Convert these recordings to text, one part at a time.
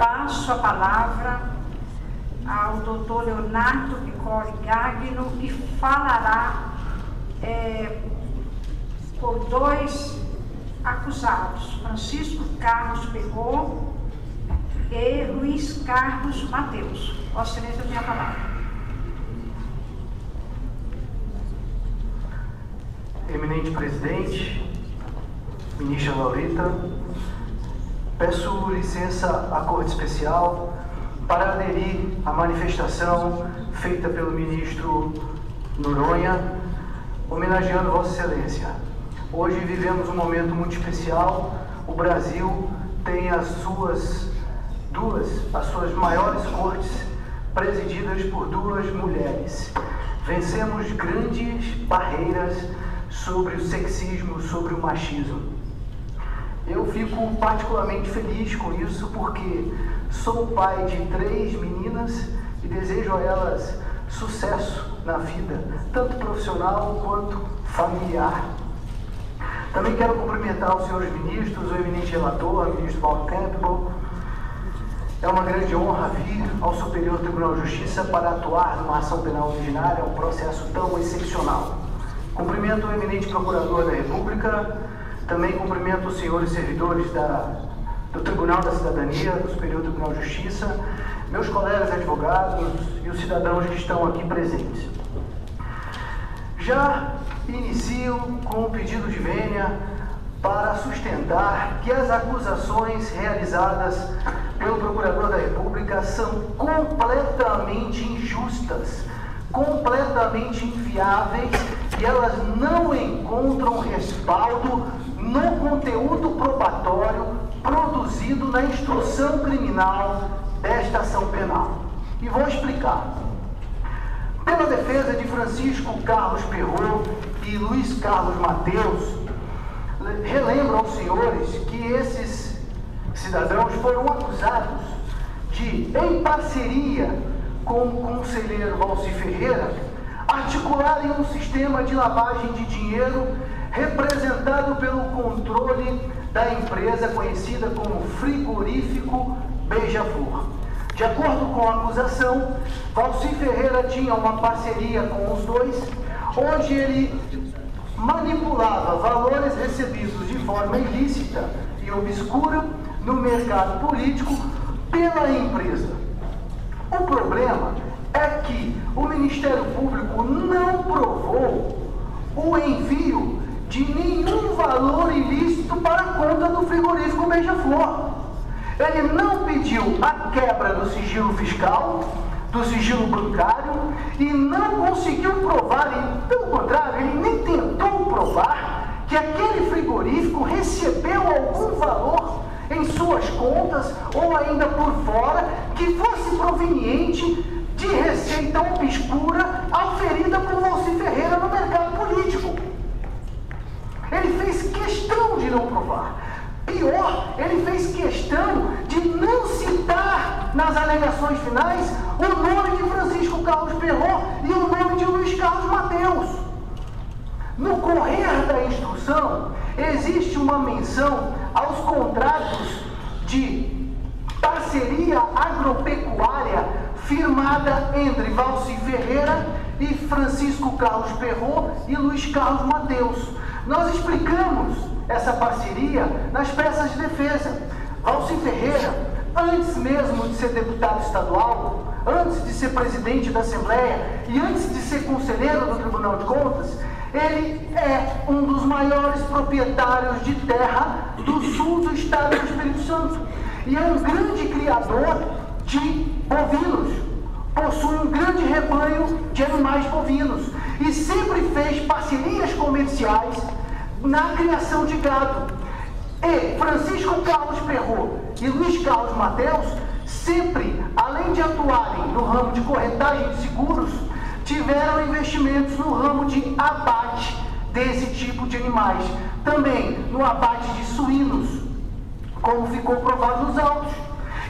passo a palavra ao doutor Leonardo Piccoli Gagno, que falará por dois acusados, Francisco Carlos Perrot e Luiz Carlos Mateus. Vossa Excelência tem a palavra. Eminente presidente, ministra Laurita, peço licença à Corte Especial para aderir à manifestação feita pelo ministro Noronha, homenageando Vossa Excelência. Hoje vivemos um momento muito especial. O Brasil tem as suas maiores cortes presididas por duas mulheres. Vencemos grandes barreiras sobre o sexismo, sobre o machismo. Eu fico particularmente feliz com isso porque sou pai de 3 meninas e desejo a elas sucesso na vida, tanto profissional quanto familiar. Também quero cumprimentar os senhores ministros, o eminente relator, o ministro Paulo Campbell. É uma grande honra vir ao Superior Tribunal de Justiça para atuar numa ação penal originária, um processo tão excepcional. Cumprimento o eminente Procurador da República, também cumprimento os senhores servidores do Tribunal da Cidadania, do Superior Tribunal de Justiça, meus colegas advogados e os cidadãos que estão aqui presentes. Já inicio com um pedido de vênia para sustentar que as acusações realizadas pelo Procurador da República são completamente injustas, completamente inviáveis, e elas não encontram respaldo no conteúdo probatório produzido na instrução criminal desta ação penal. E vou explicar. Pela defesa de Francisco Carlos Perrot e Luiz Carlos Mateus, relembro aos senhores que esses cidadãos foram acusados de, em parceria com o conselheiro Valci Ferreira, articularem um sistema de lavagem de dinheiro representado pelo controle da empresa conhecida como Frigorífico Beija-Flor. De acordo com a acusação, Valci Ferreira tinha uma parceria com os dois, onde ele manipulava valores recebidos de forma ilícita e obscura no mercado político pela empresa. O problema é que o Ministério Público não provou o envio de nenhum valor ilícito para a conta do Frigorífico Beija-Flor. Ele não pediu a quebra do sigilo fiscal, do sigilo bancário, e não conseguiu provar, e, pelo contrário, ele nem tentou provar que aquele frigorífico recebeu algum valor em suas contas ou ainda por fora que fosse proveniente de receita obscura auferida por Valci Ferreira no mercado político. Ele fez questão de não provar. Pior, ele fez questão de não citar nas alegações finais o nome de Francisco Carlos Perrot e o nome de Luiz Carlos Mateus. No correr da instrução, existe uma menção aos contratos de parceria agropecuária firmada entre Valci Ferreira e Francisco Carlos Perrot e Luiz Carlos Mateus. Nós explicamos essa parceria nas peças de defesa. Valci Ferreira, antes mesmo de ser deputado estadual, antes de ser presidente da Assembleia e antes de ser conselheiro do Tribunal de Contas, ele é um dos maiores proprietários de terra do sul do estado do Espírito Santo e é um grande criador de bovinos, possui um grande rebanho de animais bovinos e sempre fez parcerias comerciais na criação de gado. E Francisco Carlos Perrot e Luiz Carlos Mateus sempre, além de atuarem no ramo de corretagem de seguros, tiveram investimentos no ramo de abate desse tipo de animais, também no abate de suínos, como ficou provado nos autos.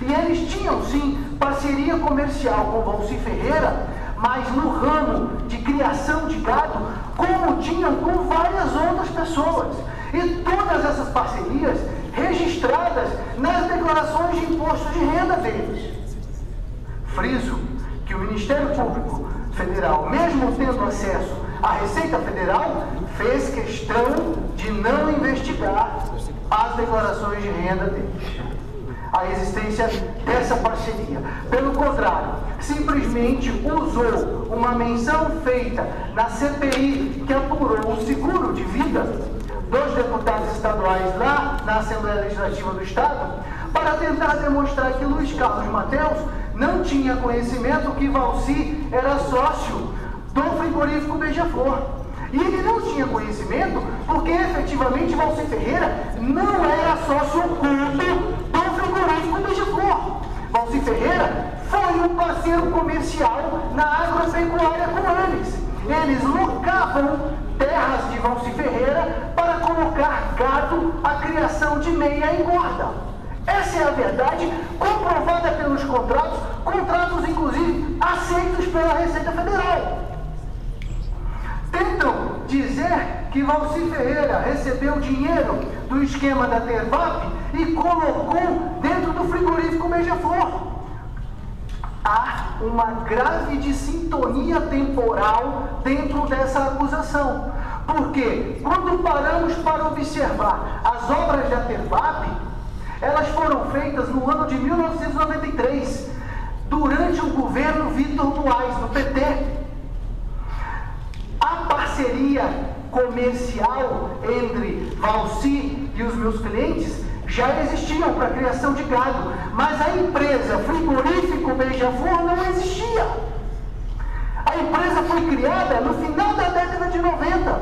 E eles tinham sim parceria comercial com Valci Ferreira, mas no ramo de criação de gado, como tinham com várias outras pessoas. E todas essas parcerias registradas nas declarações de imposto de renda deles. Friso que o Ministério Público Federal, mesmo tendo acesso à Receita Federal, fez questão de não investigar as declarações de renda deles, a existência dessa parceria. Pelo contrário, simplesmente usou uma menção feita na CPI que apurou o seguro de vida dos deputados estaduais lá na Assembleia Legislativa do Estado para tentar demonstrar que Luiz Carlos Mateus não tinha conhecimento que Valci era sócio do frigorífico Beija-Flor. E ele não tinha conhecimento porque efetivamente Valci Ferreira não era sócio oculto do frigorífico Beija-Flor. Valci Ferreira foi um parceiro comercial na agropecuária com eles. Eles locavam terras de Valci Ferreira para colocar gado à criação de meia engorda. Essa é a verdade, comprovada pelos contratos inclusive aceitos pela Receita Federal. Tentam dizer que Valci Ferreira recebeu dinheiro do esquema da Tervap e colocou dentro do frigorífico Beija-Flor. Há uma grave dissintonia temporal dentro dessa acusação. Porque quando paramos para observar as obras da Tervap, elas foram feitas no ano de 1993, durante o governo Vitor Moaes, do PT. A parceria comercial entre Valci e os meus clientes já existiam para a criação de gado, mas a empresa Frigorífico Beija-Flor não existia. A empresa foi criada no final da década de 90.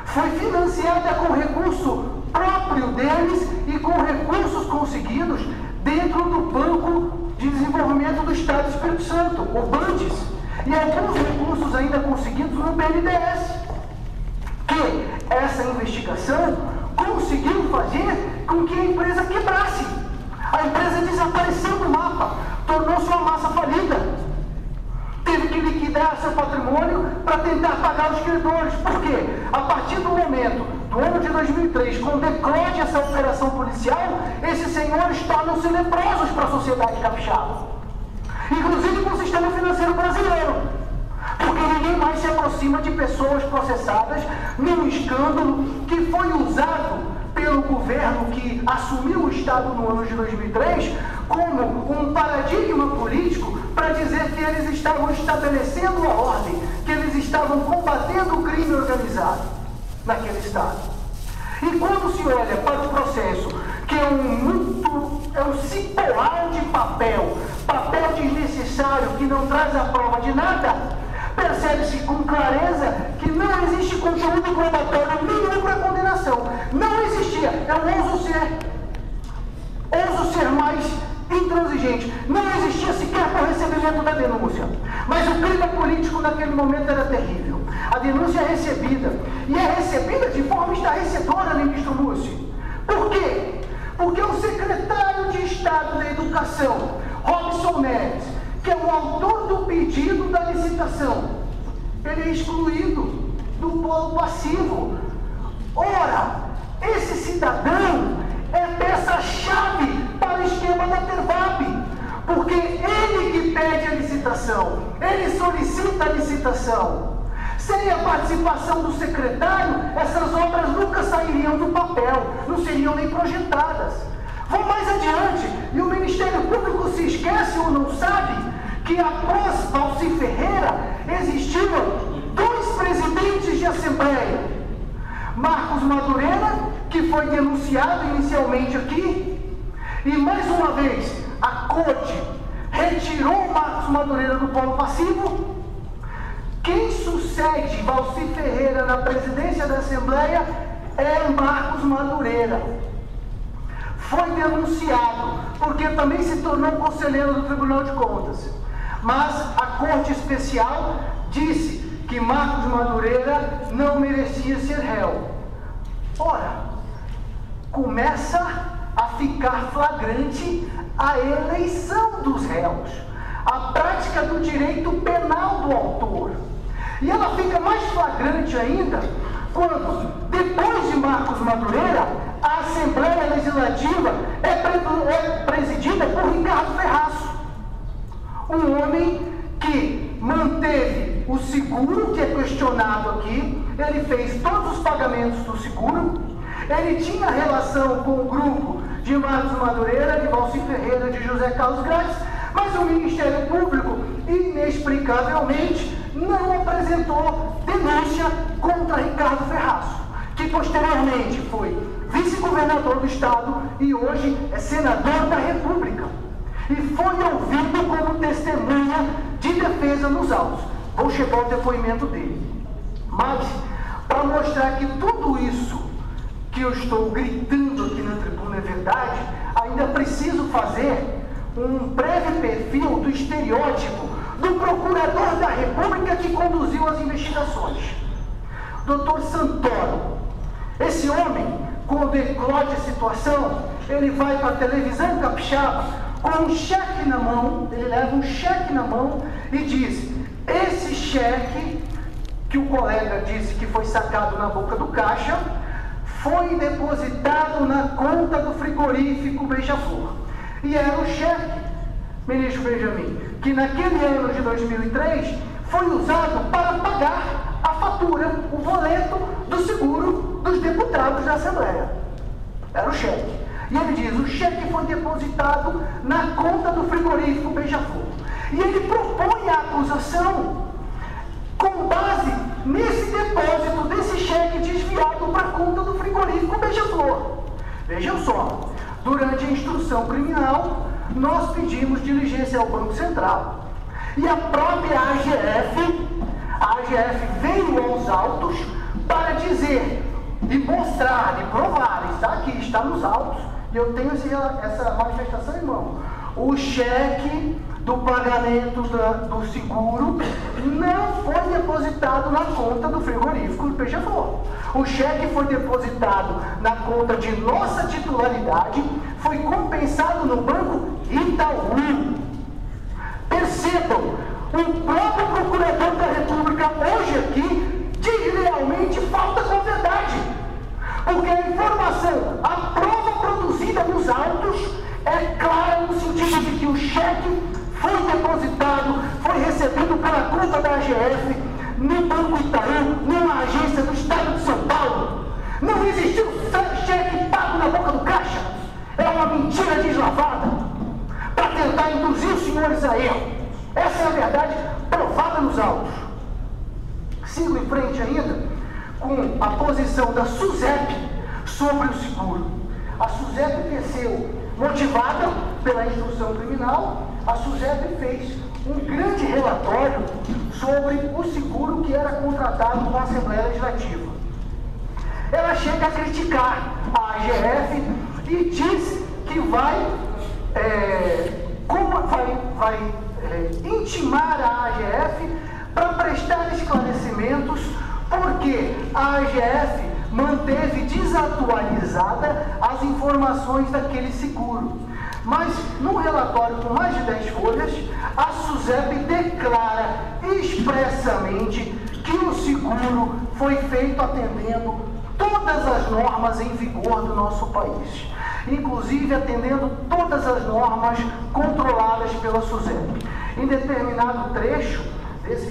Foi financiada com recurso próprio deles e com recursos conseguidos dentro do Banco de Desenvolvimento do Estado do Espírito Santo, o BANDES, e alguns recursos ainda conseguidos no BNDES, que essa investigação conseguiu fazer com que a empresa quebrasse. A empresa desapareceu do mapa, tornou-se uma massa falida. Teve que liquidar seu patrimônio para tentar pagar os credores. Por quê? A partir do momento do ano de 2003, quando eclode essa operação policial, esses senhores tornam-se leprosos para a sociedade capixaba, inclusive com o sistema financeiro brasileiro, porque ninguém mais se aproxima de pessoas processadas num escândalo que foi usado pelo governo que assumiu o Estado no ano de 2003 como um paradigma político para dizer que eles estavam estabelecendo a ordem, que eles estavam combatendo o crime organizado naquele Estado. E quando se olha para o processo, que é um cipoal de papel desnecessário, que não traz a prova de nada, percebe-se com clareza que não existe conteúdo probatório nenhum para condenação. Não existia. Eu ouso ser mais intransigente. Não existia sequer por recebimento da denúncia. Mas o clima político naquele momento era terrível. A denúncia é recebida. E é recebida de forma estarrecedora, ministro Múcio. Por quê? Porque o secretário de Estado da Educação, Robson Neves, que é o autor do pedido da licitação, ele é excluído do polo passivo. Ora, esse cidadão é peça-chave para o esquema da Tervap, porque ele que pede a licitação, ele solicita a licitação. Sem a participação do secretário, essas obras nunca sairiam do papel, não seriam nem projetadas. Vou mais adiante, e o Ministério Público se esquece ou não sabe que após Valci Ferreira existiam dois presidentes de Assembleia. Marcos Madureira, que foi denunciado inicialmente aqui, e mais uma vez a Corte retirou Marcos Madureira do polo passivo. Quem sucede Valci Ferreira na presidência da Assembleia é Marcos Madureira. Foi denunciado, porque também se tornou conselheiro do Tribunal de Contas. Mas a Corte Especial disse que Marcos Madureira não merecia ser réu. Ora, começa a ficar flagrante a eleição dos réus, a prática do direito penal do autor. E ela fica mais flagrante ainda quando, depois de Marcos Madureira, a Assembleia Legislativa é presidida por Ricardo Ferraço, um homem que manteve o seguro, que é questionado aqui. Ele fez todos os pagamentos do seguro, ele tinha relação com o grupo de Marcos Madureira, de Valci Ferreira, de José Carlos Grátis, mas o Ministério Público, inexplicavelmente, não apresentou denúncia contra Ricardo Ferraço, que posteriormente foi vice-governador do Estado e hoje é senador da República. E foi ouvido como testemunha de defesa nos autos. Vou chegar ao depoimento dele. Mas, para mostrar que tudo isso que eu estou gritando aqui na tribuna é verdade, ainda preciso fazer um breve perfil do estereótipo do procurador da República que conduziu as investigações. Dr. Santoro. Esse homem, quando eclode a situação, ele vai para a televisão capixaba com um cheque na mão, ele leva um cheque na mão e diz: esse cheque que o colega disse que foi sacado na boca do caixa foi depositado na conta do frigorífico Beija-Flor. E era o cheque, ministro Benjamin, que naquele ano de 2003 foi usado para pagar a fatura, o boleto do seguro dos deputados da Assembleia. Era o cheque. E ele diz: o cheque foi depositado na conta do frigorífico Beija-Flor. E ele propõe a acusação com base nesse depósito desse cheque desviado para a conta do frigorífico Beija-Flor. Vejam só, durante a instrução criminal, nós pedimos diligência ao Banco Central. E a própria AGF veio aos autos para dizer e mostrar e provar, está aqui, está nos autos, e eu tenho essa manifestação em mão. O cheque do pagamento do seguro não foi depositado na conta do frigorífico Beija-Flor. O cheque foi depositado na conta de nossa titularidade, foi compensado no Banco Itaú. Percebam, o próprio procurador da República hoje aqui diz realmente falta com verdade. Porque a informação, a prova produzida nos autos é clara no sentido de que o cheque foi depositado, foi recebido pela conta da AGF no Banco Itaú, numa agência do Estado de São Paulo. Não existiu cheque pago na boca do caixa. É uma mentira deslavada para tentar induzir os senhores a erro. Essa é a verdade provada nos autos. Sigo em frente ainda com a posição da SUSEP sobre o seguro. A SUSEP desceu, motivada pela instrução criminal, a SUSEP fez um grande relatório sobre o seguro que era contratado na Assembleia Legislativa. Ela chega a criticar a AGF e diz que vai intimar a AGF para prestar esclarecimentos, porque a AGF manteve desatualizada as informações daquele seguro. Mas, num relatório com mais de 10 folhas, a SUSEP declara expressamente que o seguro foi feito atendendo todas as normas em vigor do nosso país, inclusive atendendo todas as normas controladas pela SUSEP. Em determinado trecho desse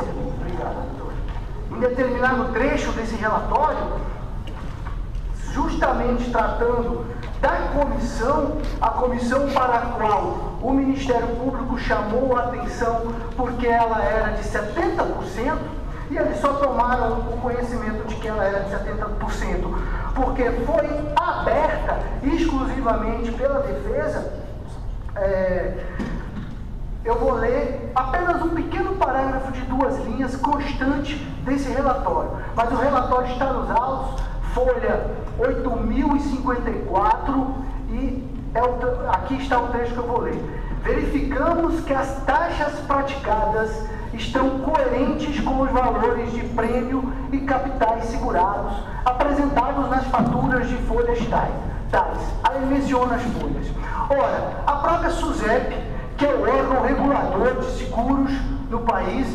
relatório, justamente tratando da comissão, a comissão para a qual o Ministério Público chamou a atenção porque ela era de 70%, e eles só tomaram o conhecimento de que ela era de 70%, porque foi aberta exclusivamente pela defesa. Eu vou ler apenas um pequeno parágrafo de 2 linhas constante desse relatório, mas o relatório está nos autos, folha 8054, e aqui está o trecho que eu vou ler. Verificamos que as taxas praticadas estão coerentes com os valores de prêmio e capitais segurados apresentados nas faturas de folhas tais. Aí menciona as folhas. Ora, a própria SUSEP, que é o órgão regulador de seguros no país,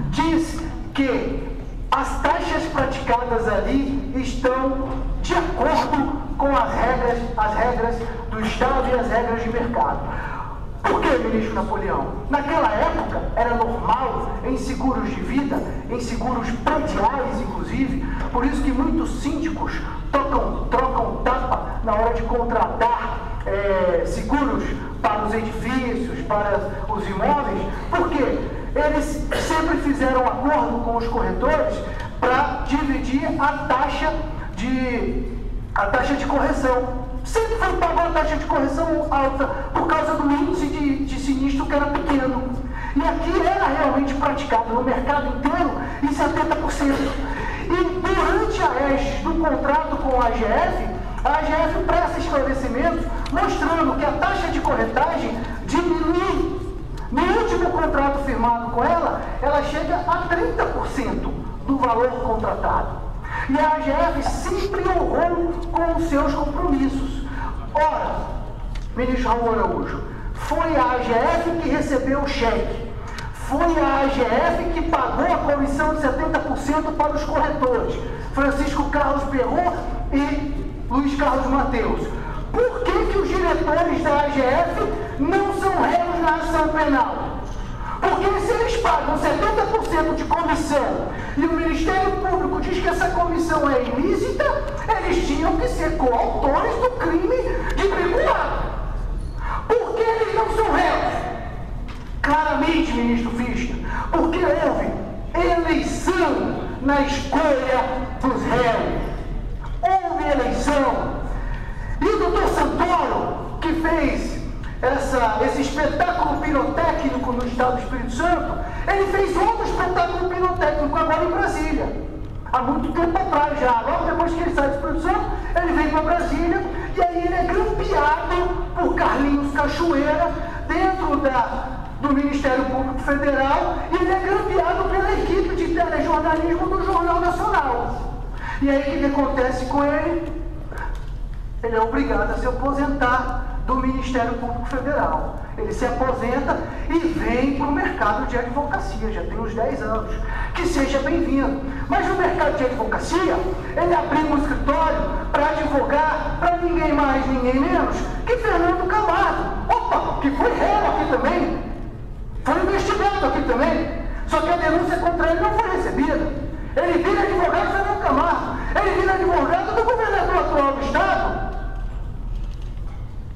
diz que as taxas praticadas ali estão de acordo com as regras do Estado e as regras de mercado. Por que, ministro Napoleão? Naquela época era normal, em seguros de vida, em seguros prediais inclusive, por isso que muitos síndicos trocam tapa na hora de contratar seguros para os edifícios, para os imóveis, porque eles sempre fizeram acordo com os corretores para dividir a taxa de correção. Sempre foi pagou a taxa de correção alta por causa do índice de sinistro que era pequeno. E aqui era realmente praticado no mercado inteiro em 70%. E durante a ESG, no contrato com a AGF presta esclarecimentos mostrando que a taxa de corretagem diminui. No último contrato firmado com ela chega a 30% do valor contratado. E a AGF sempre honrou com os seus compromissos. Ora, ministro Raul Araújo, foi a AGF que recebeu o cheque. Foi a AGF que pagou a comissão de 70% para os corretores, Francisco Carlos Perron e Luiz Carlos Mateus. Por que os diretores da AGF não são réus na ação penal? Porque se eles pagam 70% de comissão e o Ministério Público diz que essa comissão é ilícita, eles tinham que ser coautores do crime de peculato. Por que eles não são réus? Claramente, ministro Fischer, porque houve eleição na escolha dos réus. Houve eleição. E o doutor Santoro, que fez esse espetáculo pirotécnico no estado do Espírito Santo, ele fez outro espetáculo pirotécnico agora em Brasília. Há muito tempo atrás já, logo depois que ele sai do Espírito Santo, ele vem para Brasília e aí ele é grampeado por Carlinhos Cachoeira dentro do Ministério Público Federal e ele é grampeado pela equipe de telejornalismo do Jornal Nacional. E aí o que acontece com ele? Ele é obrigado a se aposentar do Ministério Público Federal. Ele se aposenta e vem para o mercado de advocacia, já tem uns 10 anos. Que seja bem-vindo. Mas no mercado de advocacia, ele abriu um escritório para advogar para ninguém mais, ninguém menos que Fernando Camargo. Opa, que foi réu aqui também. Foi investigado aqui também. Só que a denúncia contra ele não foi recebida. Ele vira advogado de Fernando Camargo. Ele vira advogado do governador atual do Estado.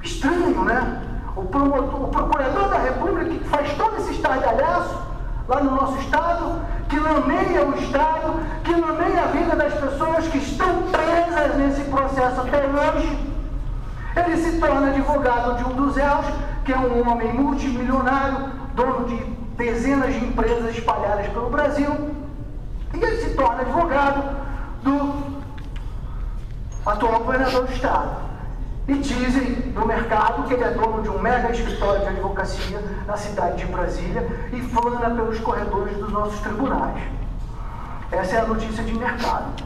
Estranho, né? O procurador da República que faz todo esse estardalhaço lá no nosso Estado, que lameia o Estado, que lameia a vida das pessoas que estão presas nesse processo até hoje. Ele se torna advogado de um dos réus, que é um homem multimilionário, dono de dezenas de empresas espalhadas pelo Brasil, e ele se torna advogado do atual governador do Estado. E dizem no mercado que ele é dono de um mega escritório de advocacia na cidade de Brasília e flana pelos corredores dos nossos tribunais. Essa é a notícia de mercado.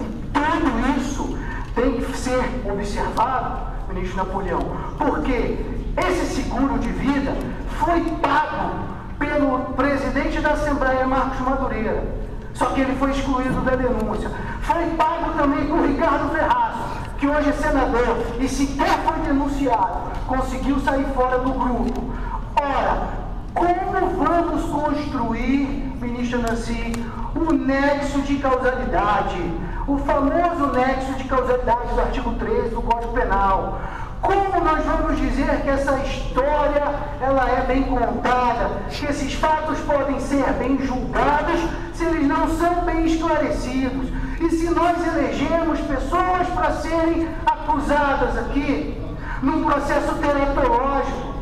E tudo isso tem que ser observado, ministro Napoleão, porque esse seguro de vida foi pago pelo presidente da Assembleia, Marcos Madureira, só que ele foi excluído da denúncia. Foi pago também por Ricardo Ferraz, que hoje é senador e sequer foi denunciado, conseguiu sair fora do grupo. Ora, como vamos construir, ministra Nancy, o nexo de causalidade, o famoso nexo de causalidade do artigo 13 do Código Penal? Como nós vamos dizer que essa história ela é bem contada, que esses fatos podem ser bem julgados se eles não são bem esclarecidos? E se nós elegemos pessoas para serem acusadas aqui, num processo teratológico?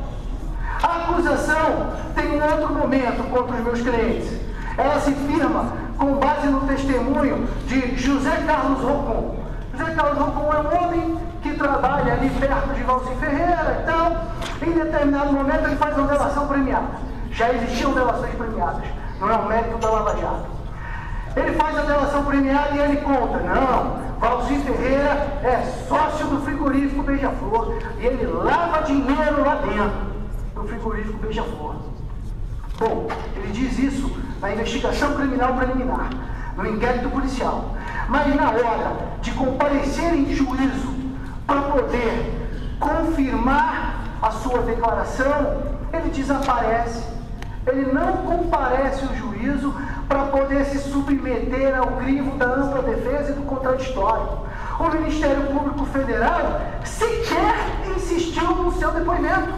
A acusação tem um outro momento contra os meus clientes. Ela se firma com base no testemunho de José Carlos Rocon. José Carlos Rocon é um homem que trabalha ali perto de Valci Ferreira e tal. Em determinado momento ele faz uma delação premiada. Já existiam delações premiadas, não é um mérito da Lava Jato. Ele faz a delação premiada e ele conta, não, Valci Ferreira é sócio do frigorífico Beija-Flor e ele lava dinheiro lá dentro do frigorífico Beija-Flor. Bom, ele diz isso na investigação criminal preliminar, no inquérito policial. Mas na hora de comparecer em juízo para poder confirmar a sua declaração, ele desaparece. Ele não comparece ao juízo para poder se submeter ao crivo da ampla defesa e do contraditório. O Ministério Público Federal sequer insistiu no seu depoimento.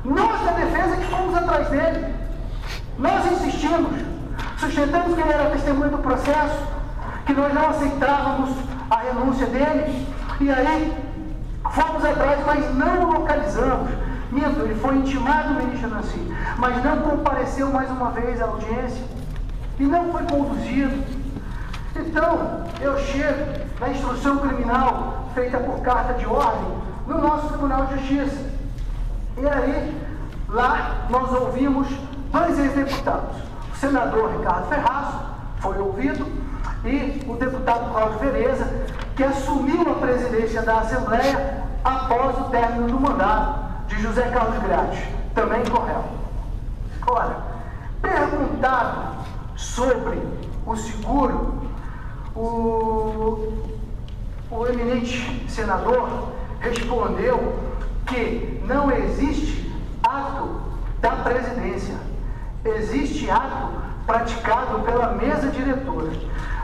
Nós da defesa que fomos atrás dele. Nós insistimos, sustentamos que ele era testemunha do processo, que nós não aceitávamos a renúncia dele, e aí fomos atrás, mas não o localizamos. Minto, ele foi intimado, ministro Nancy, mas não compareceu mais uma vez à audiência e não foi conduzido. Então, eu chego na instrução criminal feita por carta de ordem no nosso Tribunal de Justiça. E aí, lá nós ouvimos 2 ex-deputados. O senador Ricardo Ferraz foi ouvido e o deputado Cláudio Vereza, que assumiu a presidência da Assembleia após o término do mandato de José Carlos Grades, também correto. Ora, perguntado sobre o seguro, o eminente senador respondeu que não existe ato da presidência, existe ato praticado pela mesa diretora.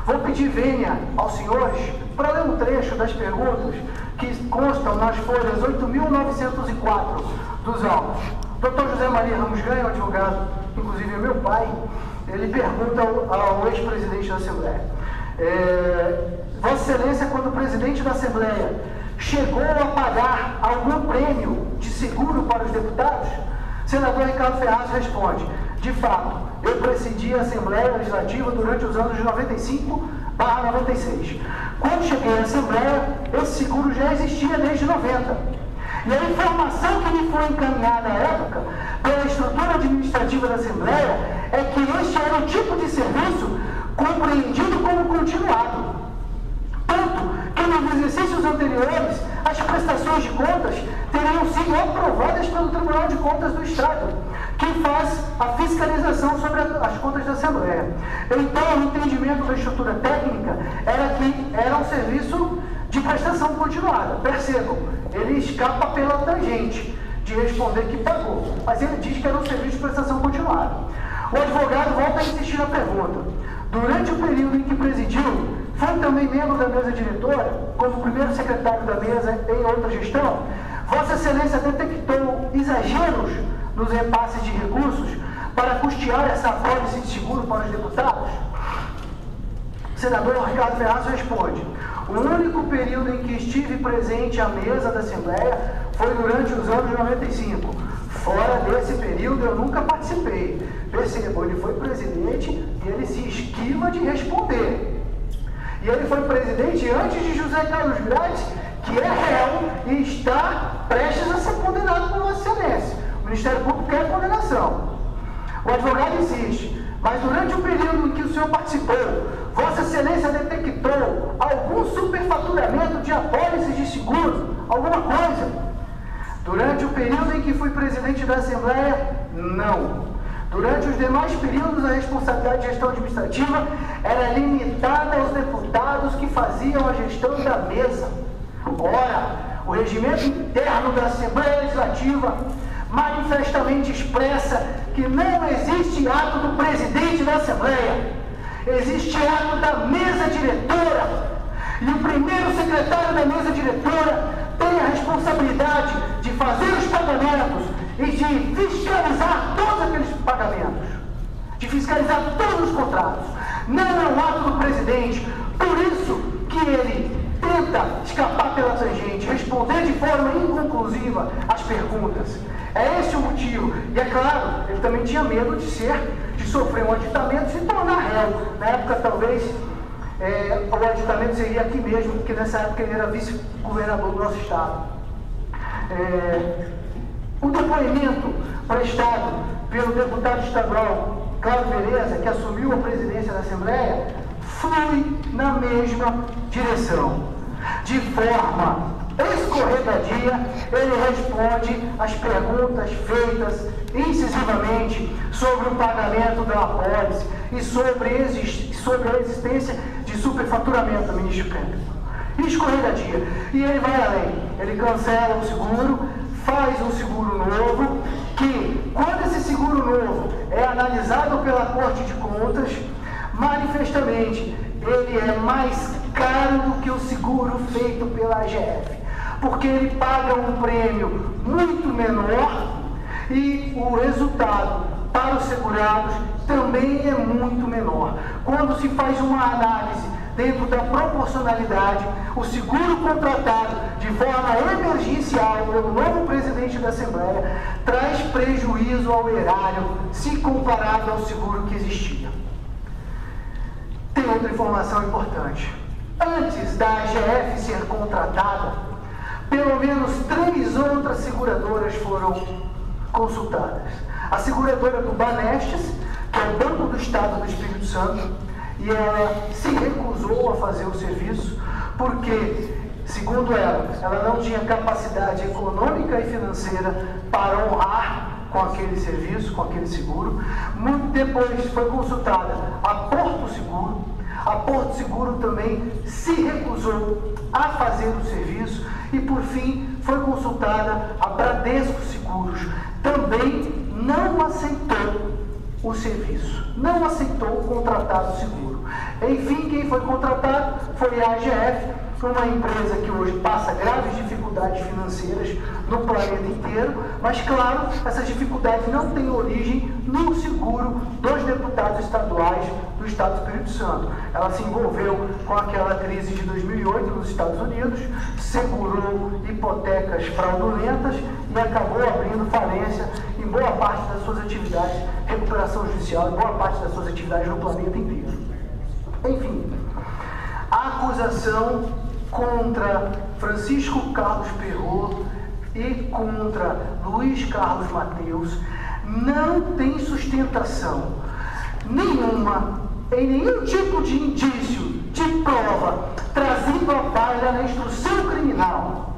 Vou pedir vênia aos senhores para ler um trecho das perguntas que constam nas folhas 8.904 dos autos. Dr. José Maria Ramos Ganha, advogado, inclusive é meu pai, ele pergunta ao ex-presidente da Assembleia: Vossa Excelência, quando o presidente da Assembleia chegou a pagar algum prêmio de seguro para os deputados? Senador Ricardo Ferraz responde: de fato, eu presidi a Assembleia Legislativa durante os anos de 95/96. Quando cheguei à Assembleia, esse seguro já existia desde 90. E a informação que me foi encaminhada à época pela estrutura administrativa da Assembleia é que este era o tipo de serviço compreendido como continuado. Tanto que nos exercícios anteriores, as prestações de contas teriam sido aprovadas pelo Tribunal de Contas do Estado, que faz a fiscalização sobre as contas da Assembleia. Então, o entendimento da estrutura técnica era que era um serviço de prestação continuada. Percebam, ele escapa pela tangente de responder que pagou, mas ele diz que era um serviço de prestação continuada. O advogado volta a insistir na pergunta: durante o período em que presidiu, foi também membro da mesa diretora, como primeiro secretário da mesa em outra gestão? Vossa Excelência detectou exageros nos repasses de recursos para custear essa apólice de seguro para os deputados? O senador Ricardo Ferraz responde: o único período em que estive presente à mesa da Assembleia foi durante os anos 95. Fora desse período eu nunca participei. Percebam, ele foi presidente e ele se esquiva de responder. E ele foi presidente antes de José Carlos Grades, que é réu e está prestes a ser condenado por Vossa Excelência. O Ministério Público quer condenação. O advogado insiste: mas durante o período em que o senhor participou, Vossa Excelência detectou algum superfaturamento de apólices de seguro? Alguma coisa? Durante o período em que fui presidente da Assembleia, não. Durante os demais períodos, a responsabilidade de gestão administrativa era limitada aos deputados que faziam a gestão da mesa. Ora, o regimento interno da Assembleia Legislativa manifestamente expressa que não existe ato do presidente da Assembleia, existe ato da mesa diretora. E o primeiro secretário da mesa diretora tem a responsabilidade de fazer os pagamentos e de fiscalizar todos aqueles pagamentos, de fiscalizar todos os contratos. Não é um ato do presidente. Por isso que ele tenta escapar pela tangente, responder de forma inconclusiva as perguntas. É esse o motivo. E é claro, ele também tinha medo de sofrer um aditamento e se tornar réu. Na época, talvez, o aditamento seria aqui mesmo, porque nessa época ele era vice-governador do nosso estado. O depoimento prestado pelo deputado estadual Cláudio Vereza, que assumiu a presidência da Assembleia, flui na mesma direção. De forma escorregadia, ele responde às perguntas feitas incisivamente sobre o pagamento da apólice e sobre a existência de superfaturamento, ministro Câmara. escorregadia. E ele vai além, ele cancela o seguro, faz um seguro novo, que quando esse seguro novo é analisado pela Corte de Contas, manifestamente ele é mais caro do que o seguro feito pela AGF, porque ele paga um prêmio muito menor e o resultado para os segurados também é muito menor. Quando se faz uma análise dentro da proporcionalidade, o seguro contratado de forma emergencial pelo novo presidente da Assembleia traz prejuízo ao erário se comparado ao seguro que existia. Tem outra informação importante. Antes da AGF ser contratada, pelo menos 3 outras seguradoras foram consultadas. A seguradora do Banestes, que é o Banco do Estado do Espírito Santo, e ela se recusou a fazer o serviço porque, segundo ela não tinha capacidade econômica e financeira para honrar com aquele serviço, com aquele seguro. Muito depois foi consultada a Porto Seguro. A Porto Seguro também se recusou a fazer o serviço e, por fim, foi consultada a Bradesco Seguros. Também não aceitou o serviço, não aceitou contratar o seguro. Enfim, quem foi contratado foi a AGF, uma empresa que hoje passa graves dificuldades financeiras no planeta inteiro, mas, claro, essas dificuldades não têm origem no seguro dos deputados estaduais do Estado do Espírito Santo. Ela se envolveu com aquela crise de 2008 nos Estados Unidos, segurou hipotecas fraudulentas e acabou abrindo falência em boa parte das suas atividades, recuperação judicial, em boa parte das suas atividades no planeta inteiro. Enfim, a acusação contra Francisco Carlos Perrot e contra Luiz Carlos Mateus não tem sustentação nenhuma, em nenhum tipo de indício, de prova, trazido à baila na instrução criminal.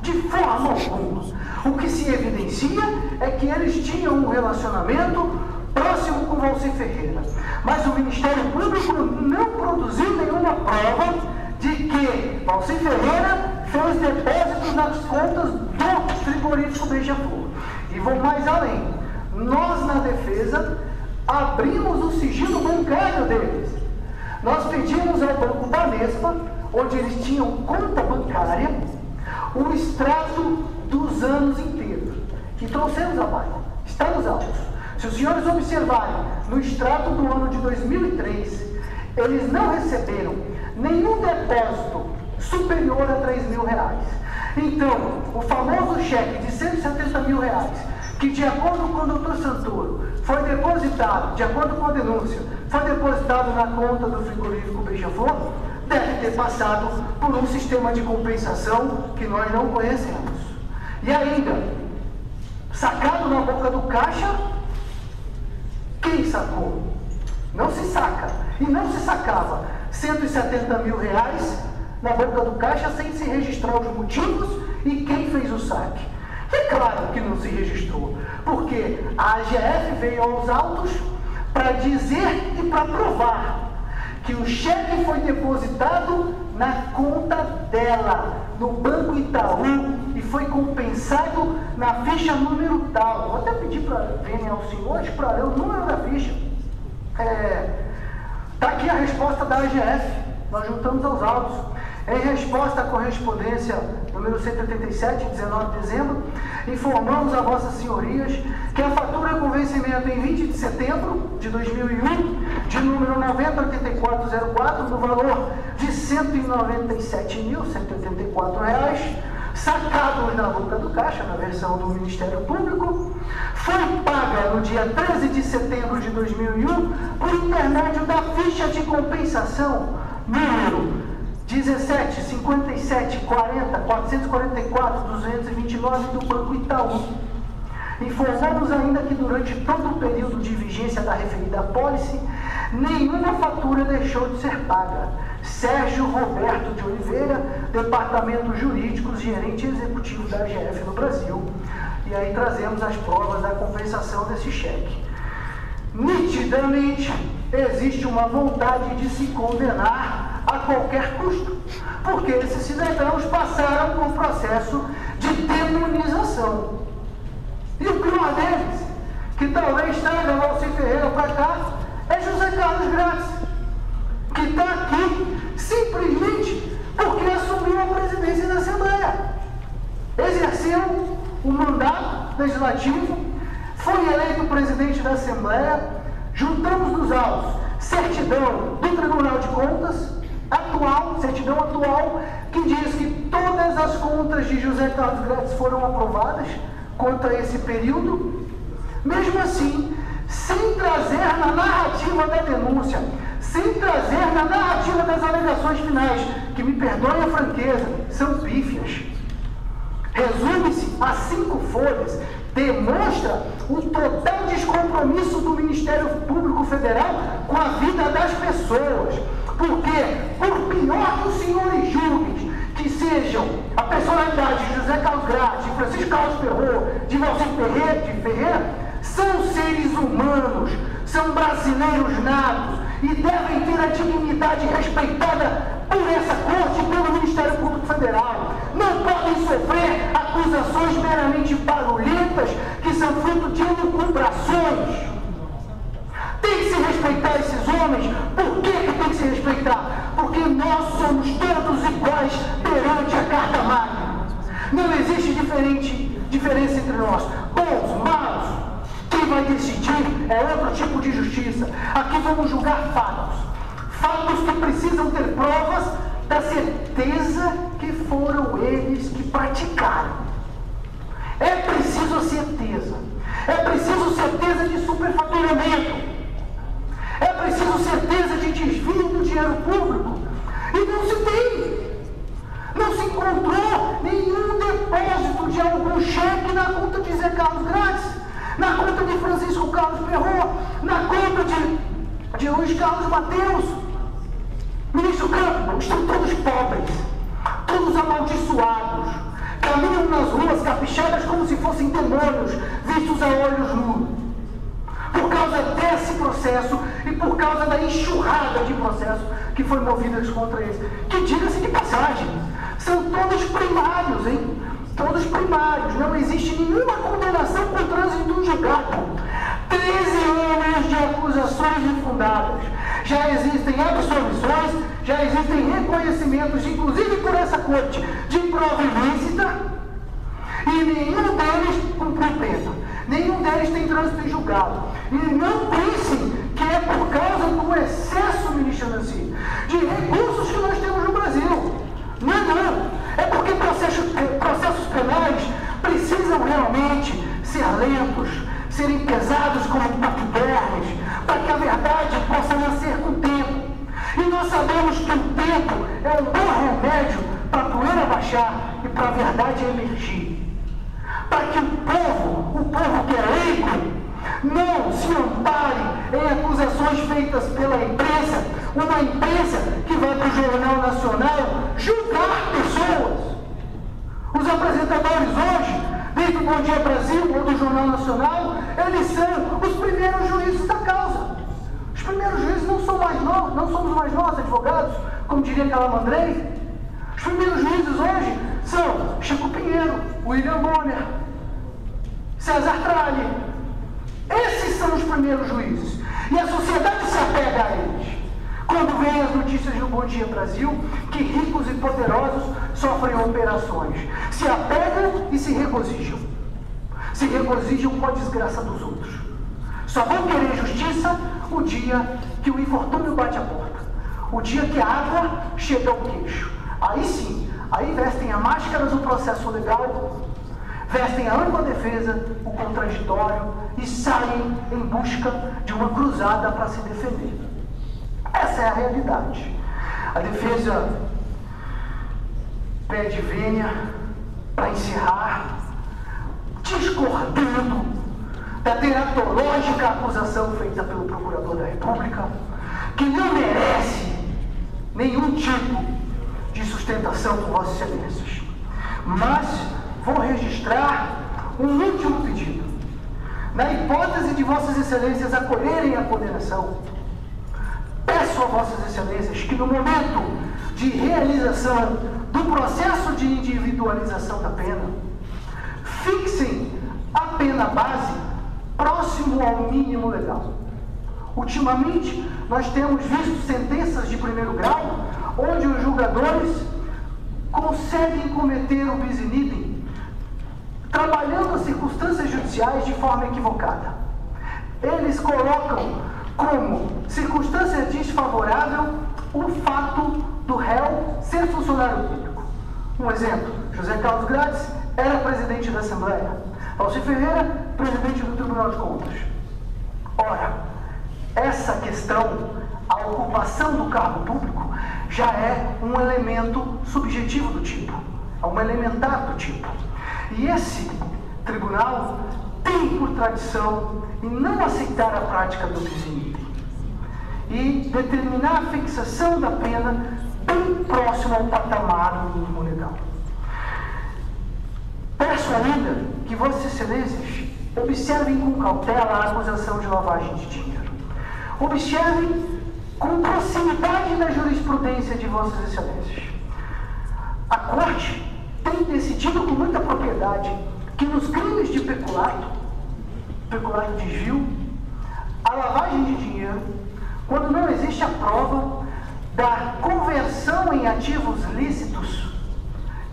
De forma alguma. O que se evidencia é que eles tinham um relacionamento próximo com Valci Ferreira. Mas o Ministério Público não produziu nenhuma prova de que Valci Ferreira fez depósitos nas contas do frigorífico Beija-Flor. E vou mais além. Nós, na defesa, abrimos o sigilo bancário deles. Nós pedimos ao Banco Banespa, onde eles tinham conta bancária, o extrato dos anos inteiros, que trouxemos à baila. Está nos autos. Se os senhores observarem, no extrato do ano de 2003, eles não receberam nenhum depósito superior a R$3.000. Então, o famoso cheque de R$170 mil, que de acordo com o Dr. Santoro, foi depositado, de acordo com a denúncia, foi depositado na conta do frigorífico Beija-Flor, deve ter passado por um sistema de compensação que nós não conhecemos. E ainda, sacado na boca do caixa, quem sacou? Não se saca. E não se sacava R$170 mil na boca do caixa sem se registrar os motivos e quem fez o saque. É claro que não se registrou, porque a AGF veio aos autos para dizer e para provar que o cheque foi depositado na conta dela, no Banco Itaú, e foi compensado na ficha número tal. Vou até pedir para verem aos senhores para ler o número da ficha. Está aqui a resposta da AGF, nós juntamos aos autos. Em resposta à correspondência número 187, 19 de dezembro, informamos a vossas senhorias que a fatura com vencimento em 20 de setembro de 2001, de número 908404, no valor de R$197.184, sacados na boca do caixa, na versão do Ministério Público, foi paga no dia 13 de setembro de 2001 por intermédio da ficha de compensação número 17, 57, 40, 444, 229 do Banco Itaú. Informamos ainda que durante todo o período de vigência da referida apólice, nenhuma fatura deixou de ser paga. Sérgio Roberto de Oliveira, Departamento Jurídico, gerente executivo da AGF no Brasil. E aí trazemos as provas da compensação desse cheque. Nitidamente, existe uma vontade de se condenar a a qualquer custo, porque esses cidadãos passaram por um processo de demonização. E o pior deles, que talvez traga Valci Ferreira para cá, é José Carlos Grátis, que está aqui simplesmente porque assumiu a presidência da Assembleia, exerceu o mandato legislativo, foi eleito presidente da Assembleia. Juntamos nos autos certidão do Tribunal de Contas atual, certidão atual, que diz que todas as contas de José Carlos Grátis foram aprovadas contra esse período. Mesmo assim, sem trazer na narrativa da denúncia, sem trazer na narrativa das alegações finais, que me perdoem a franqueza, são pífias. Resume-se a 5 folhas, demonstra o total descompromisso do Ministério Público Federal com a vida das pessoas. Porque, por pior que os senhores julguem que sejam a personalidade de José Carlos Grátis, de Francisco Carlos Perrot, de Valci Ferreira, são seres humanos, são brasileiros natos e devem ter a dignidade respeitada por essa corte e pelo Ministério Público Federal. Não podem sofrer acusações meramente barulhentas que são fruto de elucubrações. Tem que se respeitar esses homens. Por que tem que se respeitar? Porque nós somos todos iguais perante a Carta Magna. Não existe diferença entre nós. Bons, maus. Quem vai decidir é outro tipo de justiça. Aqui vamos julgar fatos. Fatos que precisam ter provas da certeza que foram eles que praticaram. É preciso certeza. É preciso certeza de superfaturamento. É preciso certeza de desvio do dinheiro público. E não se tem. Não se encontrou nenhum depósito de algum cheque na conta de Zé Carlos Grátis, na conta de Francisco Carlos Perrot, na conta de Luiz Carlos Mateus. Ministro Campbell, estão todos pobres, todos amaldiçoados, caminham nas ruas capixadas como se fossem demônios vistos a olhos nus. Por causa desse processo e por causa da enxurrada de processo que foi movida contra eles. Que, diga-se de passagem, são todos primários, hein? Todos primários. Não existe nenhuma condenação com trânsito do julgado. 13 anos de acusações infundadas. Já existem absolvições, já existem reconhecimentos, inclusive por essa corte, de prova ilícita, e nenhum deles cumpriu pena. Nenhum deles tem trânsito em julgado. E não pensem que é por causa do excesso, ministro Nancy, de recursos que nós temos no Brasil. Não. É porque processos penais precisam realmente ser lentos, serem pesados como paquidermes, para que a verdade possa nascer com o tempo. E nós sabemos que o tempo é um bom remédio para a poeira baixar e para a verdade emergir. Para que o povo que é leigo, não se ampare em acusações feitas pela imprensa, uma imprensa que vai para o Jornal Nacional julgar pessoas. Os apresentadores hoje, desde o Bom Dia Brasil ou do Jornal Nacional, eles são os primeiros juízes da causa. Os primeiros juízes não somos mais nós, advogados, como diria Calamandrei. Os primeiros juízes hoje são Chico Pinheiro, William Bonner, César Tralli. Esses são os primeiros juízes. E a sociedade se apega a eles. Quando vem as notícias do Bom Dia Brasil, que ricos e poderosos sofrem operações, se apegam e se regozijam. Se regozijam com a desgraça dos outros. Só vão querer justiça o dia que o infortúnio bate a porta. O dia que a água chega ao queixo. Aí sim, aí vestem a máscara do processo legal, vestem a ampla defesa, o contraditório e saem em busca de uma cruzada para se defender. Essa é a realidade. A defesa pede vênia para encerrar, discordando da teratológica acusação feita pelo Procurador da República, que não merece nenhum tipo de sustentação por Vossas Excelências. Mas vou registrar um último pedido. Na hipótese de Vossas Excelências acolherem a condenação, peço Peço a Vossas Excelências que no momento de realização do processo de individualização da pena, fixem a pena base próximo ao mínimo legal. Ultimamente, nós temos visto sentenças de primeiro grau, onde os julgadores conseguem cometer o bis in idem, trabalhando as circunstâncias judiciais de forma equivocada. Eles colocam como circunstância desfavorável o fato do réu ser funcionário público. Um exemplo, José Carlos Grades era presidente da Assembleia, Alcir Ferreira, presidente do Tribunal de Contas. Ora, essa questão, a ocupação do cargo público, já é um elemento subjetivo do tipo, é um elementar do tipo. E esse tribunal tem por tradição em não aceitar a prática do bis in idem e determinar a fixação da pena bem próximo ao patamar do mínimo legal. Peço ainda que Vossas Excelências observem com cautela a acusação de lavagem de dinheiro. Observem com proximidade da jurisprudência de Vossas Excelências. A Corte tem decidido com muita propriedade que nos crimes de peculato, desvio, a lavagem de dinheiro, quando não existe a prova da conversão em ativos lícitos,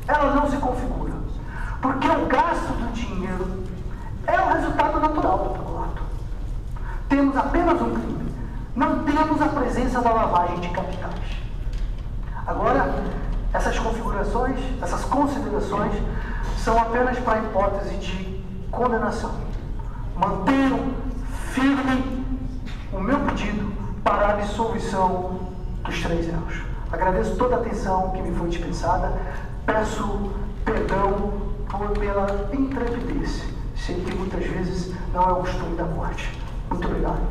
ela não se configura. Porque o gasto do dinheiro é o resultado natural do peculato. Temos apenas um crime, não temos a presença da lavagem de capitais. Agora, essas configurações, essas considerações, são apenas para a hipótese de condenação. Mantenho firme o meu pedido para a absolvição dos 3 réus. Agradeço toda a atenção que me foi dispensada. Peço perdão pela intrepidez. Sei que muitas vezes não é o costume da Corte. Muito obrigado.